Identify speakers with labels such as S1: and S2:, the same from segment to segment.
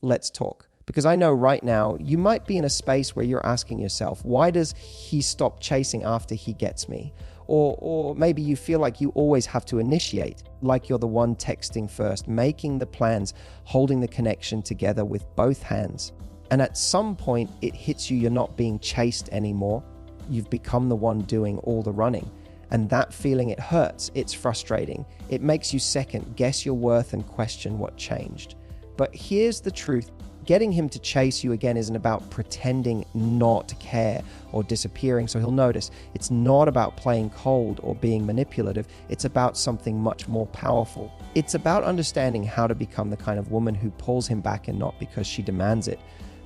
S1: let's talk. Because I know right now you might be in a space where you're asking yourself, why does he stop chasing after he gets me? Or maybe you feel like you always have to initiate, like you're the one texting first, making the plans, holding the connection together with both hands. And at some point it hits you, you're not being chased anymore. You've become the one doing all the running. And that feeling, it hurts, it's frustrating. It makes you second guess your worth and question what changed. But here's the truth. Getting him to chase you again isn't about pretending not to care or disappearing so he'll notice. It's not about playing cold or being manipulative. It's about something much more powerful. It's about understanding how to become the kind of woman who pulls him back, and not because she demands it,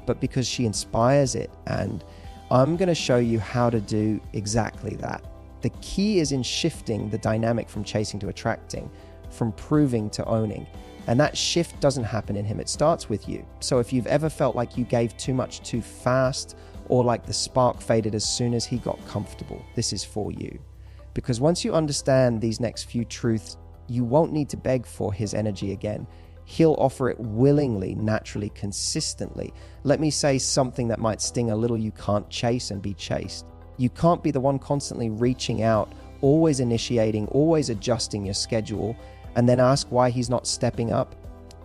S1: but because she inspires it. And I'm going to show you how to do exactly that. The key is in shifting the dynamic from chasing to attracting, from proving to owning. And that shift doesn't happen in him, it starts with you. So if you've ever felt like you gave too much too fast, or like the spark faded as soon as he got comfortable, this is for you. Because once you understand these next few truths, you won't need to beg for his energy again. He'll offer it willingly, naturally, consistently. Let me say something that might sting a little. You can't chase and be chased. You can't be the one constantly reaching out, always initiating, always adjusting your schedule, and then ask why he's not stepping up.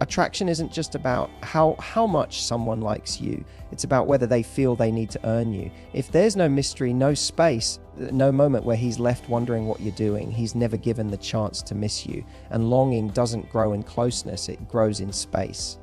S1: Attraction isn't just about how much someone likes you. It's about whether they feel they need to earn you. If there's no mystery, no space, no moment where he's left wondering what you're doing, he's never given the chance to miss you. And longing doesn't grow in closeness, it grows in space.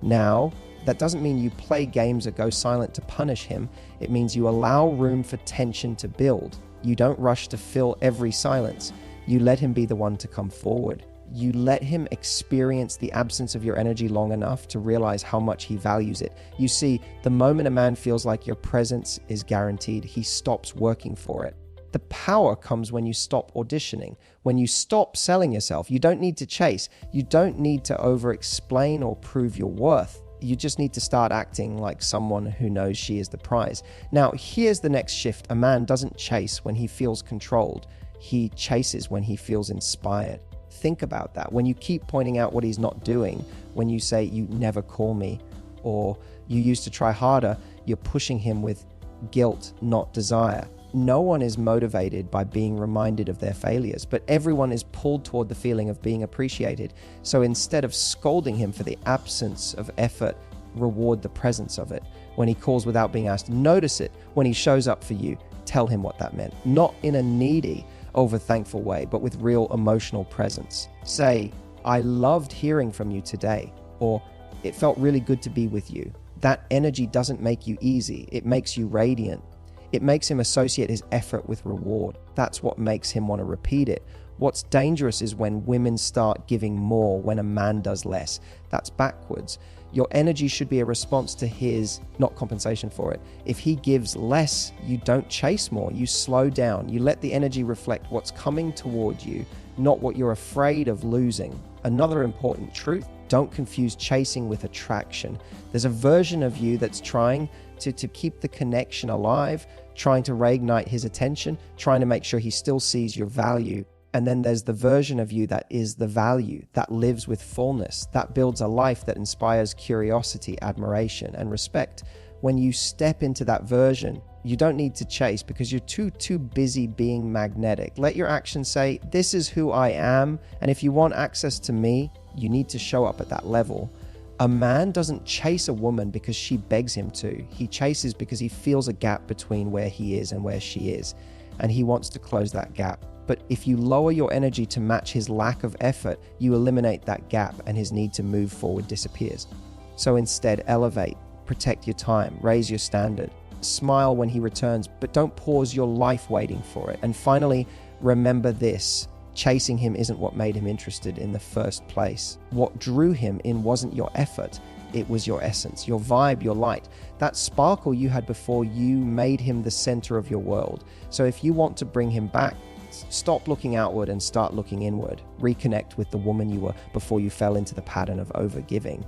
S1: Now, that doesn't mean you play games or go silent to punish him. It means you allow room for tension to build. You don't rush to fill every silence. You let him be the one to come forward. You let him experience the absence of your energy long enough to realize how much he values it. You see, the moment a man feels like your presence is guaranteed, he stops working for it. The power comes when you stop auditioning, when you stop selling yourself. You don't need to chase. You don't need to over-explain or prove your worth. You just need to start acting like someone who knows she is the prize. Now, here's the next shift. A man doesn't chase when he feels controlled. He chases when he feels inspired. Think about that. When you keep pointing out what he's not doing, when you say, you never call me, or you used to try harder, you're pushing him with guilt, not desire. No one is motivated by being reminded of their failures, but everyone is pulled toward the feeling of being appreciated. So instead of scolding him for the absence of effort, reward the presence of it. When he calls without being asked, notice it. When he shows up for you, tell him what that meant. Not in a needy, over-thankful way, but with real emotional presence. Say, I loved hearing from you today, or it felt really good to be with you. That energy doesn't make you easy, it makes you radiant. It makes him associate his effort with reward. That's what makes him want to repeat it. What's dangerous is when women start giving more when a man does less. That's backwards. Your energy should be a response to his, not compensation for it. If he gives less, you don't chase more. You slow down. You let the energy reflect what's coming toward you, not what you're afraid of losing. Another important truth, don't confuse chasing with attraction. There's a version of you that's trying to keep the connection alive, trying to reignite his attention, trying to make sure he still sees your value. And then there's the version of you that is the value, that lives with fullness, that builds a life that inspires curiosity, admiration, and respect. When you step into that version, you don't need to chase because you're too busy being magnetic. Let your actions say, this is who I am, and if you want access to me, you need to show up at that level. A man doesn't chase a woman because she begs him to. He chases because he feels a gap between where he is and where she is, and he wants to close that gap. But if you lower your energy to match his lack of effort, you eliminate that gap and his need to move forward disappears. So instead, elevate, protect your time, raise your standard, smile when he returns, but don't pause your life waiting for it. And finally, remember this. Chasing him isn't what made him interested in the first place. What drew him in wasn't your effort. It was your essence, your vibe, your light. That sparkle you had before you made him the center of your world. So if you want to bring him back, stop looking outward and start looking inward. Reconnect with the woman you were before you fell into the pattern of overgiving.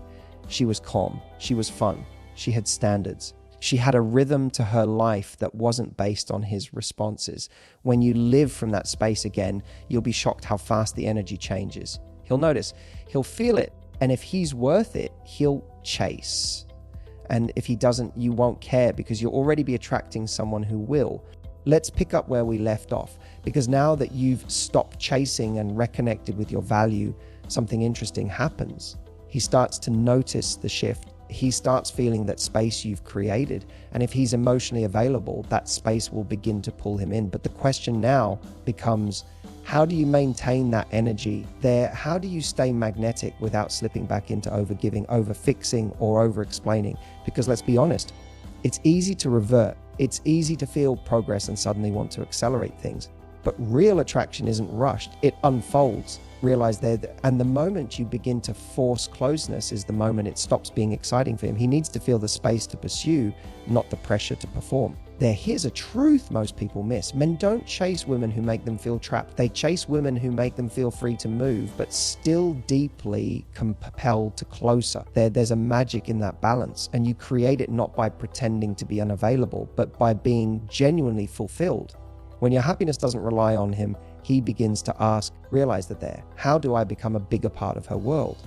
S1: She was calm. She was fun. She had standards. She had a rhythm to her life that wasn't based on his responses. When you live from that space again, you'll be shocked how fast the energy changes. He'll notice, he'll feel it, And if he's worth it, he'll chase. And if he doesn't, you won't care because you'll already be attracting someone who will. Let's pick up where we left off, because now that you've stopped chasing and reconnected with your value, something interesting happens. He starts to notice the shift. He starts feeling that space you've created. And if he's emotionally available, that space will begin to pull him in. But the question now becomes, how do you maintain that energy there? How do you stay magnetic without slipping back into overgiving, overfixing, or over-explaining? Because let's be honest, it's easy to revert. It's easy to feel progress and suddenly want to accelerate things. But real attraction isn't rushed. It unfolds. Realize that, and the moment you begin to force closeness is the moment it stops being exciting for him. He needs to feel the space to pursue, not the pressure to perform. Here's a truth most people miss. Men don't chase women who make them feel trapped. They chase women who make them feel free to move, but still deeply compelled to closer. There's a magic in that balance, and you create it not by pretending to be unavailable, but by being genuinely fulfilled. When your happiness doesn't rely on him, he begins to ask, realize that how do I become a bigger part of her world?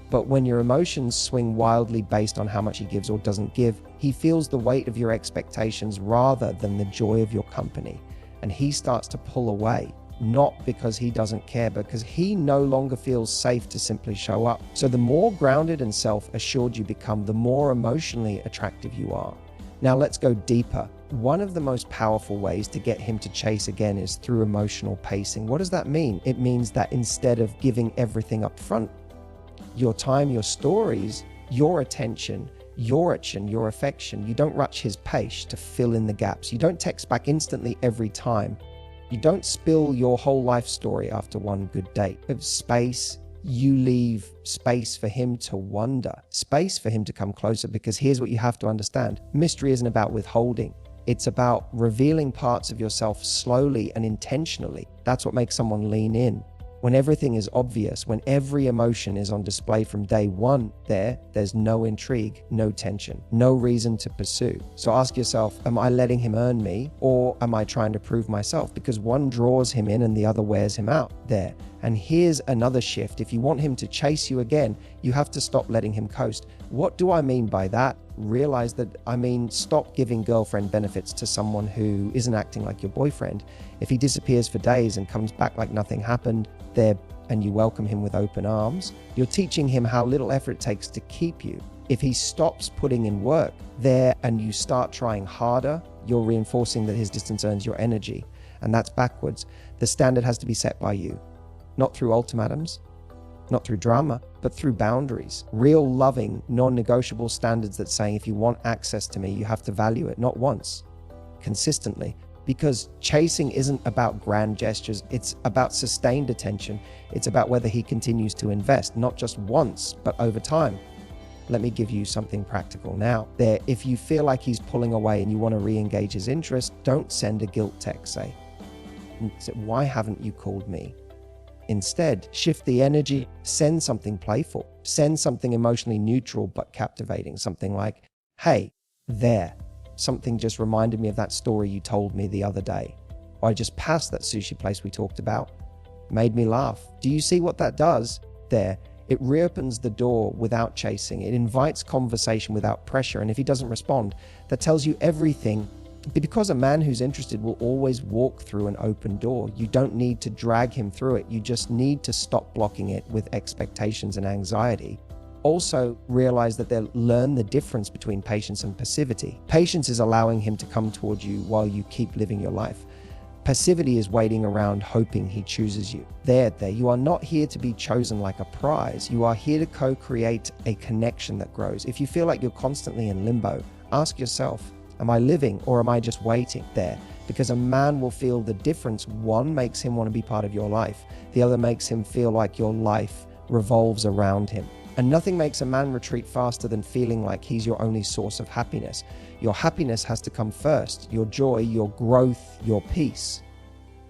S1: But when your emotions swing wildly based on how much he gives or doesn't give, he feels the weight of your expectations rather than the joy of your company. And he starts to pull away, not because he doesn't care, but because he no longer feels safe to simply show up. So the more grounded and self-assured you become, the more emotionally attractive you are. Now let's go deeper. One of the most powerful ways to get him to chase again is through emotional pacing. What does that mean? It means that instead of giving everything up front, your time, your stories, your attention, your affection, you don't rush his pace to fill in the gaps. You don't text back instantly every time. You don't spill your whole life story after one good date. Of space, you leave space for him to wonder, space for him to come closer, because here's what you have to understand. Mystery isn't about withholding. It's about revealing parts of yourself slowly and intentionally. That's what makes someone lean in. When everything is obvious, when every emotion is on display from day one, there's no intrigue, no tension, no reason to pursue. So ask yourself, am I letting him earn me, or am I trying to prove myself? Because one draws him in and the other wears him out there. And here's another shift. If you want him to chase you again, you have to stop letting him coast. What do I mean by that? Realize that I mean stop giving girlfriend benefits to someone who isn't acting like your boyfriend. If he disappears for days and comes back like nothing happened there, and you welcome him with open arms, you're teaching him how little effort it takes to keep you. If he stops putting in work there and you start trying harder, you're reinforcing that his distance earns your energy. And that's backwards. The standard has to be set by you, not through ultimatums, not through drama, but through boundaries. Real loving, non-negotiable standards that saying, if you want access to me, you have to value it, not once, consistently. Because chasing isn't about grand gestures, it's about sustained attention. It's about whether he continues to invest, not just once, but over time. Let me give you something practical now. If you feel like he's pulling away and you want to re-engage his interest, don't send a guilt text, say, why haven't you called me? Instead, shift the energy, send something playful, send something emotionally neutral but captivating, something like, hey, something just reminded me of that story you told me the other day. Or I just passed that sushi place we talked about. Made me laugh. Do you see what that does? It reopens the door without chasing. It invites conversation without pressure. And if he doesn't respond, that tells you everything. Because a man who's interested will always walk through an open door. You don't need to drag him through it. You just need to stop blocking it with expectations and anxiety. Also realize that they'll learn the difference between patience and passivity. Patience is allowing him to come towards you while you keep living your life. Passivity is waiting around hoping he chooses you. You are not here to be chosen like a prize. You are here to co-create a connection that grows. If you feel like you're constantly in limbo, ask yourself, am I living or am I just waiting there? Because a man will feel the difference. One makes him want to be part of your life. The other makes him feel like your life revolves around him. And nothing makes a man retreat faster than feeling like he's your only source of happiness. Your happiness has to come first. Your joy, your growth, your peace.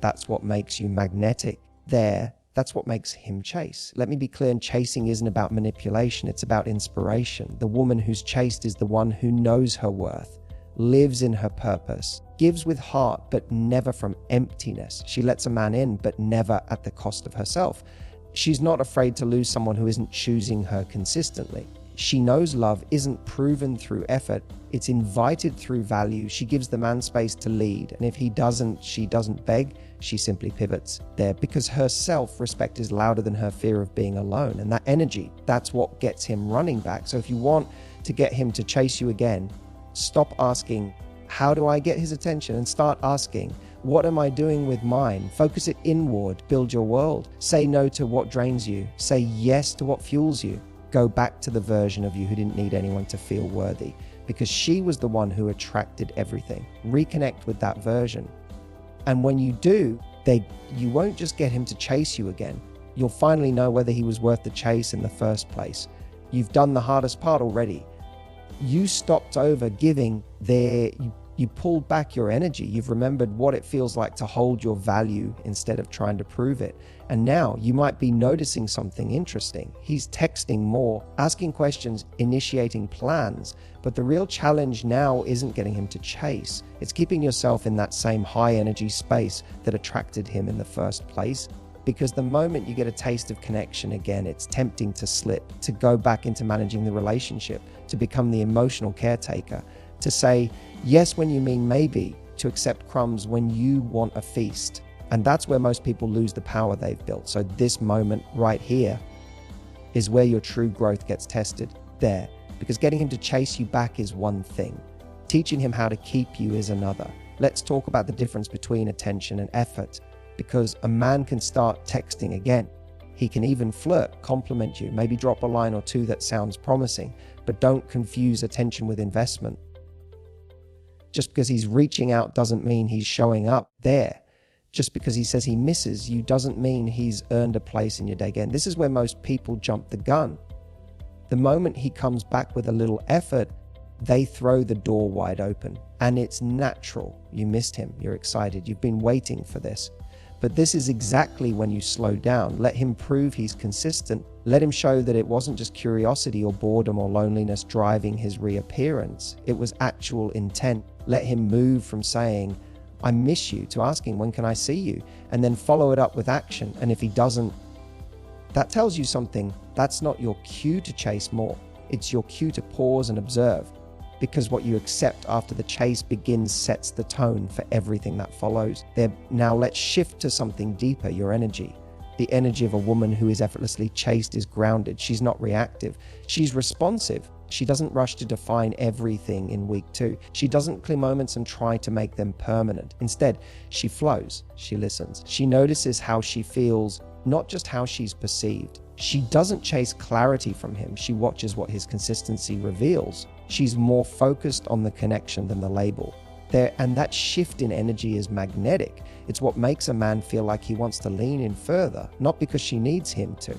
S1: That's what makes you magnetic. That's what makes him chase. Let me be clear, chasing isn't about manipulation. It's about inspiration. The woman who's chased is the one who knows her worth, lives in her purpose, gives with heart, but never from emptiness. She lets a man in, but never at the cost of herself. She's not afraid to lose someone who isn't choosing her consistently. She knows love isn't proven through effort, it's invited through value. She gives the man space to lead, and if he doesn't, she doesn't beg, she simply pivots there, because her self-respect is louder than her fear of being alone. And that energy, that's what gets him running back. So if you want to get him to chase you again, stop asking, how do I get his attention? And start asking, what am I doing with mine? Focus it inward, build your world. Say no to what drains you. Say yes to what fuels you. Go back to the version of you who didn't need anyone to feel worthy, because she was the one who attracted everything. Reconnect with that version. And when you do, you won't just get him to chase you again. You'll finally know whether he was worth the chase in the first place. You've done the hardest part already. You stopped over giving there. You pulled back your energy. You've remembered what it feels like to hold your value instead of trying to prove it. And now you might be noticing something interesting. He's texting more, asking questions, initiating plans. But the real challenge now isn't getting him to chase. It's keeping yourself in that same high energy space that attracted him in the first place. Because the moment you get a taste of connection again, it's tempting to slip, to go back into managing the relationship, to become the emotional caretaker, to say yes when you mean maybe, to accept crumbs when you want a feast. And that's where most people lose the power they've built. So this moment right here is where your true growth gets tested there. Because getting him to chase you back is one thing. Teaching him how to keep you is another. Let's talk about the difference between attention and effort. Because a man can start texting again. He can even flirt, compliment you, maybe drop a line or two that sounds promising, but don't confuse attention with investment. Just because he's reaching out doesn't mean he's showing up there. Just because he says he misses you doesn't mean he's earned a place in your day again. This is where most people jump the gun. The moment he comes back with a little effort, they throw the door wide open. And it's natural. You missed him. You're excited. You've been waiting for this. But this is exactly when you slow down. Let him prove he's consistent. Let him show that it wasn't just curiosity or boredom or loneliness driving his reappearance. It was actual intent. Let him move from saying, I miss you, to asking, when can I see you? And then follow it up with action. And if he doesn't, that tells you something. That's not your cue to chase more. It's your cue to pause and observe. Because what you accept after the chase begins sets the tone for everything that follows. Now let's shift to something deeper, your energy. The energy of a woman who is effortlessly chased is grounded. She's not reactive. She's responsive. She doesn't rush to define everything in week 2. She doesn't clear moments and try to make them permanent. Instead, she flows. She listens. She notices how she feels, not just how she's perceived. She doesn't chase clarity from him. She watches what his consistency reveals. She's more focused on the connection than the label. And that shift in energy is magnetic. It's what makes a man feel like he wants to lean in further, not because she needs him to,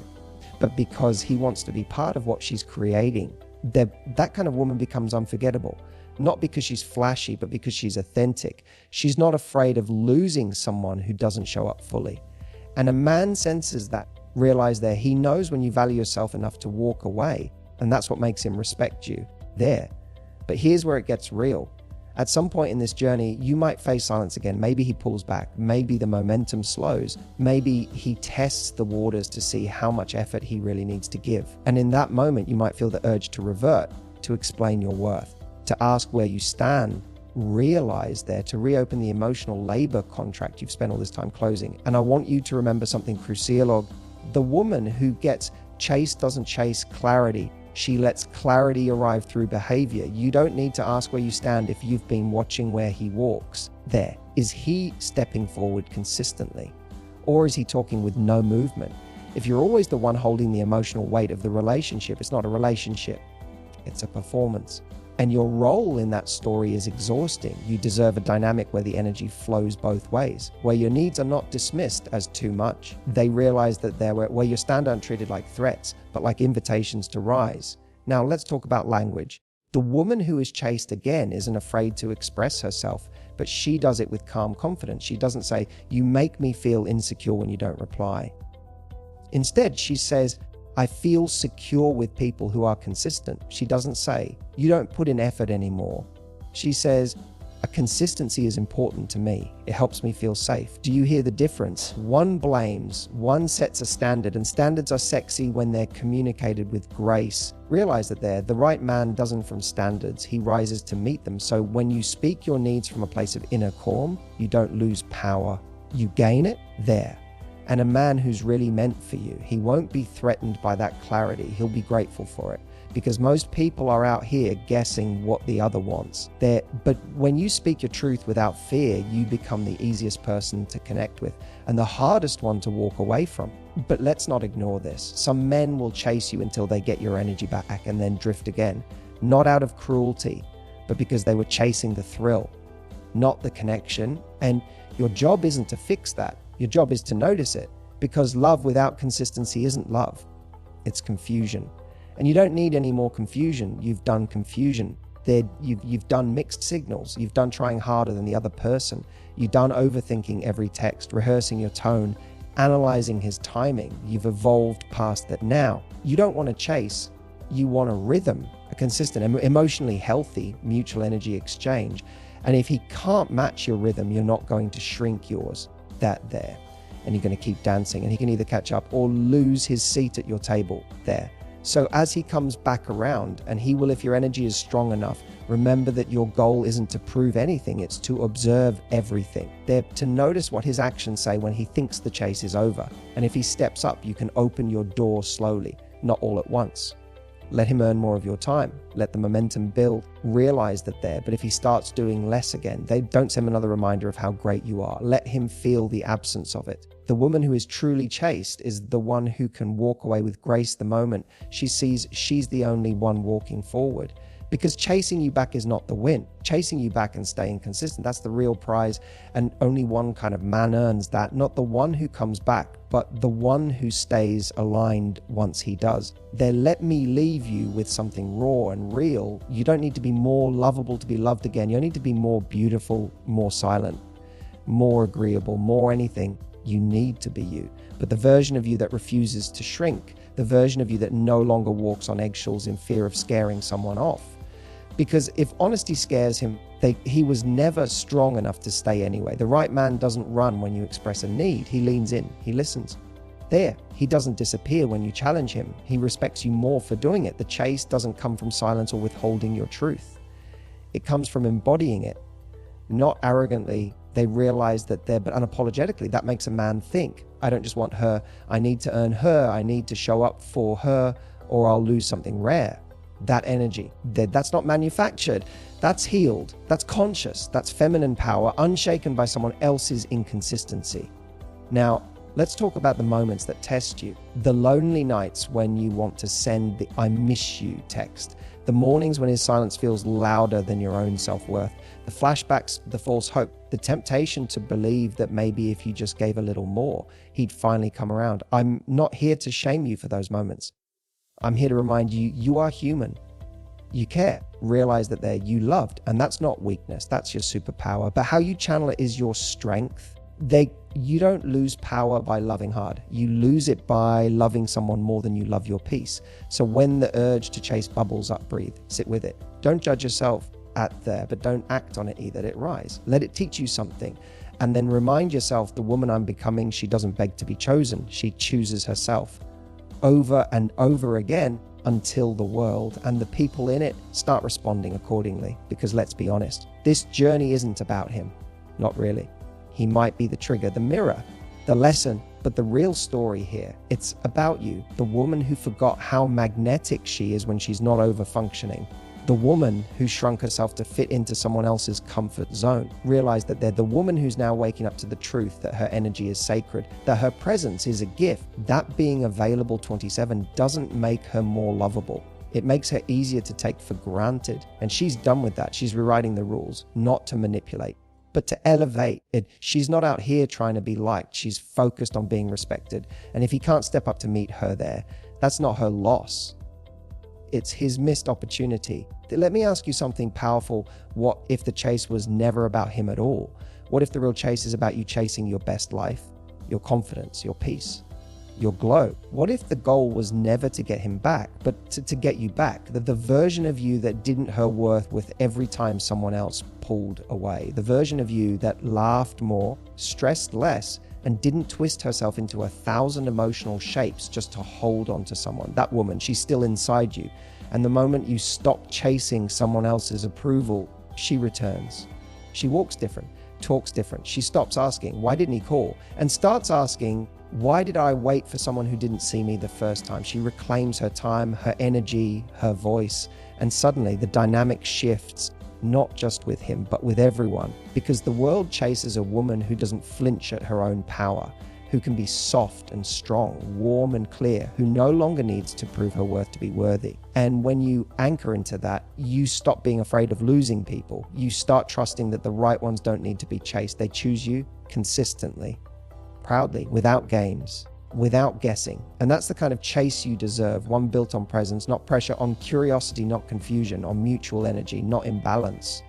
S1: but because he wants to be part of what she's creating. That kind of woman becomes unforgettable, not because she's flashy, but because she's authentic. She's not afraid of losing someone who doesn't show up fully. And a man senses that. Realize there, he knows when you value yourself enough to walk away, and that's what makes him respect you there. But here's where it gets real. At some point in this journey, you might face silence again. Maybe he pulls back. Maybe the momentum slows. Maybe he tests the waters to see how much effort he really needs to give. And in that moment, you might feel the urge to revert, to explain your worth, to ask where you stand. Realize there, to reopen the emotional labor contract you've spent all this time closing. And I want you to remember something crucial. The woman who gets chased doesn't chase clarity. She lets clarity arrive through behavior. You don't need to ask where you stand if you've been watching where he walks. There. Is he stepping forward consistently? Or is he talking with no movement? If you're always the one holding the emotional weight of the relationship, it's not a relationship. It's a performance. And your role in that story is exhausting. You deserve a dynamic where the energy flows both ways, where your needs are not dismissed as too much. They realize that where your stand aren't treated like threats, but like invitations to rise. Now let's talk about language. The woman who is chased again isn't afraid to express herself, but she does it with calm confidence. She doesn't say, you make me feel insecure when you don't reply. Instead, she says, I feel secure with people who are consistent. She doesn't say, you don't put in effort anymore. She says, A consistency is important to me. It helps me feel safe. Do you hear the difference? One blames, one sets a standard, and standards are sexy when they're communicated with grace. Realize that the right man doesn't from standards, he rises to meet them. So when you speak your needs from a place of inner calm, you don't lose power. You gain it there. And a man who's really meant for you, he won't be threatened by that clarity. He'll be grateful for it. Because most people are out here guessing what the other wants. But when you speak your truth without fear, you become the easiest person to connect with and the hardest one to walk away from. But let's not ignore this. Some men will chase you until they get your energy back and then drift again. Not out of cruelty, but because they were chasing the thrill, not the connection. And your job isn't to fix that. Your job is to notice it, because love without consistency isn't love. It's confusion. And you don't need any more confusion. You've done confusion. You've done mixed signals. You've done trying harder than the other person. You've done overthinking every text, rehearsing your tone, analyzing his timing. You've evolved past that now. You don't want to chase. You want a rhythm, a consistent, emotionally healthy mutual energy exchange. And if he can't match your rhythm, you're not going to shrink yours. There. And you're going to keep dancing, and he can either catch up or lose his seat at your table there. So as he comes back around, and he will, if your energy is strong enough, remember that your goal isn't to prove anything, it's to observe everything. They're to notice what his actions say when he thinks the chase is over. And if he steps up, you can open your door slowly, not all at once. Let him earn more of your time. Let the momentum build. Realize that but if he starts doing less again, don't send him another reminder of how great you are. Let him feel the absence of it. The woman who is truly chaste is the one who can walk away with grace the moment she sees she's the only one walking forward. Because chasing you back is not the win. Chasing you back and staying consistent, that's the real prize. And only one kind of man earns that. Not the one who comes back, but the one who stays aligned once he does. Let me leave you with something raw and real. You don't need to be more lovable to be loved again. You need to be more beautiful, more silent, more agreeable, more anything. You need to be you. But the version of you that refuses to shrink, the version of you that no longer walks on eggshells in fear of scaring someone off. Because if honesty scares him, he was never strong enough to stay anyway. The right man doesn't run when you express a need. He leans in, he listens. He doesn't disappear when you challenge him. He respects you more for doing it. The chase doesn't come from silence or withholding your truth. It comes from embodying it, not arrogantly. They realize that but unapologetically, that makes a man think, I don't just want her, I need to earn her, I need to show up for her, or I'll lose something rare. That energy, that's not manufactured, that's healed, that's conscious, that's feminine power, unshaken by someone else's inconsistency. Now, let's talk about the moments that test you. The lonely nights when you want to send the I miss you text. The mornings when his silence feels louder than your own self-worth. The flashbacks, the false hope, the temptation to believe that maybe if you just gave a little more, he'd finally come around. I'm not here to shame you for those moments. I'm here to remind you, you are human. You care. Realize that you loved, and that's not weakness, that's your superpower. But how you channel it is your strength. You don't lose power by loving hard. You lose it by loving someone more than you love your peace. So when the urge to chase bubbles up, breathe, sit with it. Don't judge yourself but don't act on it either. Let it rise. Let it teach you something. And then remind yourself, the woman I'm becoming, she doesn't beg to be chosen. She chooses herself over and over again until the world and the people in it start responding accordingly. Because let's be honest, this journey isn't about him. Not really. He might be the trigger, the mirror, the lesson, but the real story here, it's about you, the woman who forgot how magnetic she is when she's not over-functioning. The woman who shrunk herself to fit into someone else's comfort zone. Realize that they're the woman who's now waking up to the truth that her energy is sacred, that her presence is a gift. That being available 27 doesn't make her more lovable. It makes her easier to take for granted. And she's done with that. She's rewriting the rules, not to manipulate, but to elevate it. She's not out here trying to be liked. She's focused on being respected. And if he can't step up to meet her there, that's not her loss. It's his missed opportunity. Let me ask you something powerful. What if the chase was never about him at all? What if the real chase is about you chasing your best life, your confidence, your peace? your glow? What if the goal was never to get him back, but to get you back? The version of you that didn't her worth with every time someone else pulled away. The version of you that laughed more, stressed less, and didn't twist herself into 1,000 emotional shapes just to hold on to someone. That woman, she's still inside you. And the moment you stop chasing someone else's approval, she returns. She walks different, talks different. She stops asking, why didn't he call? And starts asking, why did I wait for someone who didn't see me the first time? She reclaims her time, her energy, her voice, and suddenly the dynamic shifts, not just with him, but with everyone. Because the world chases a woman who doesn't flinch at her own power, who can be soft and strong, warm and clear, who no longer needs to prove her worth to be worthy. And when you anchor into that, you stop being afraid of losing people. You start trusting that the right ones don't need to be chased. They choose you consistently, proudly, without games, without guessing. And that's the kind of chase you deserve, one built on presence, not pressure, on curiosity, not confusion, on mutual energy, not imbalance.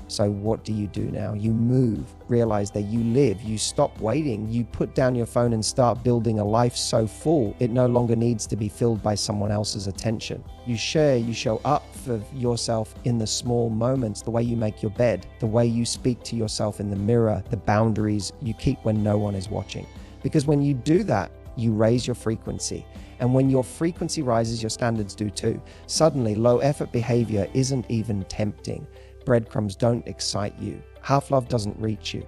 S1: So what do you do now? You move, realize that you live, you stop waiting, you put down your phone and start building a life so full it no longer needs to be filled by someone else's attention. You share, you show up for yourself in the small moments, the way you make your bed, the way you speak to yourself in the mirror, the boundaries you keep when no one is watching. Because when you do that, you raise your frequency. And when your frequency rises, your standards do too. Suddenly, low effort behavior isn't even tempting. Breadcrumbs don't excite you. Half love doesn't reach you.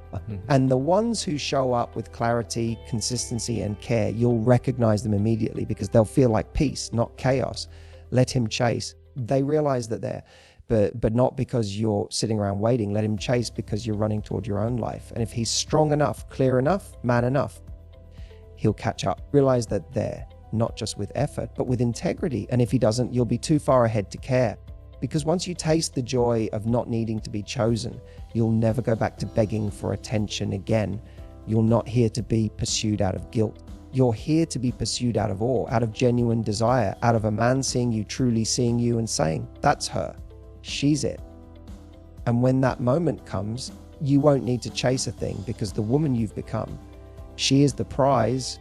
S1: And the ones who show up with clarity, consistency, and care, you'll recognize them immediately because they'll feel like peace, not chaos. Let him chase. They realize that they're, but not because you're sitting around waiting. Let him chase because you're running toward your own life. And if he's strong enough, clear enough, man enough, he'll catch up. Realize that they're not just with effort, but with integrity. And if he doesn't, you'll be too far ahead to care. Because once you taste the joy of not needing to be chosen, you'll never go back to begging for attention again. You're not here to be pursued out of guilt. You're here to be pursued out of awe, out of genuine desire, out of a man seeing you, truly seeing you and saying, that's her, she's it. And when that moment comes, you won't need to chase a thing because the woman you've become, she is the prize